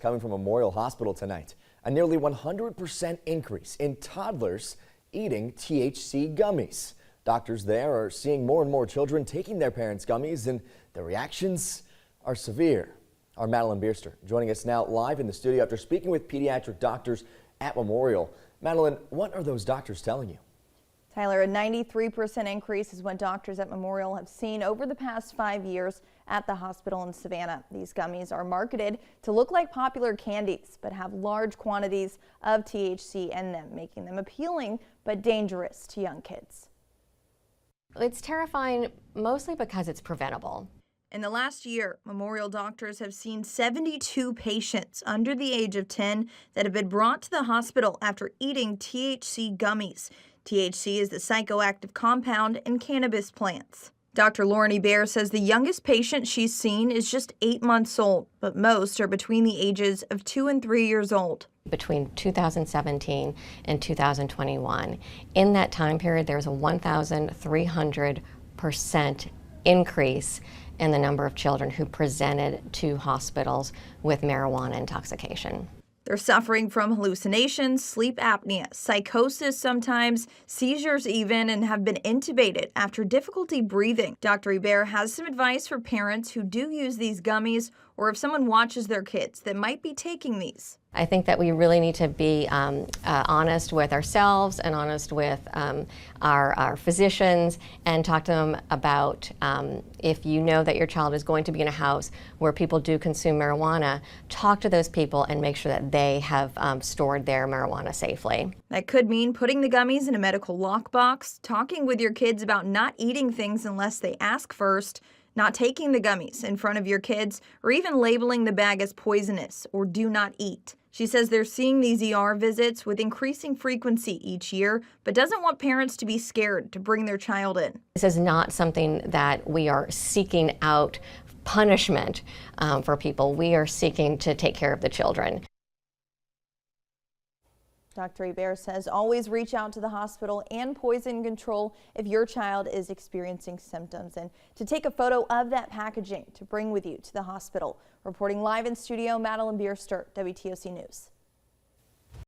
Coming from Memorial Hospital tonight, a nearly 100% increase in toddlers eating THC gummies. Doctors there are seeing more and more children taking their parents' gummies, and the reactions are severe. Our Madeline Bierster joining us now live in the studio after speaking with pediatric doctors at Memorial. Madeline, what are those doctors telling you? Tyler, a 93% increase is what doctors at Memorial have seen over the past 5 years at the hospital in Savannah. These gummies are marketed to look like popular candies, but have large quantities of THC in them, making them appealing but dangerous to young kids. It's terrifying mostly because it's preventable. In the last year, Memorial doctors have seen 72 patients under the age of 10 that have been brought to the hospital after eating THC gummies. THC is the psychoactive compound in cannabis plants. Dr. Hebert says the youngest patient she's seen is just 8 months old, but most are between the ages of 2 and 3 years old. Between 2017 and 2021, in that time period, there's a 1,300% increase in the number of children who presented to hospitals with marijuana intoxication. They're suffering from hallucinations, sleep apnea, psychosis sometimes, seizures even, and have been intubated after difficulty breathing. Dr. Hebert has some advice for parents who do use these gummies, or if someone watches their kids that might be taking these. I think that we really need to be honest with ourselves and honest with our physicians and talk to them about if you know that your child is going to be in a house where people do consume marijuana, talk to those people and make sure that they have stored their marijuana safely. That could mean putting the gummies in a medical lockbox, talking with your kids about not eating things unless they ask first, not taking the gummies in front of your kids, or even labeling the bag as poisonous or do not eat. She says they're seeing these ER visits with increasing frequency each year, but doesn't want parents to be scared to bring their child in. This is not something that we are seeking out punishment for people. We are seeking to take care of the children. Dr. Hebert says always reach out to the hospital and poison control if your child is experiencing symptoms, and to take a photo of that packaging to bring with you to the hospital. Reporting live in studio, Madeline Bierster, WTOC News.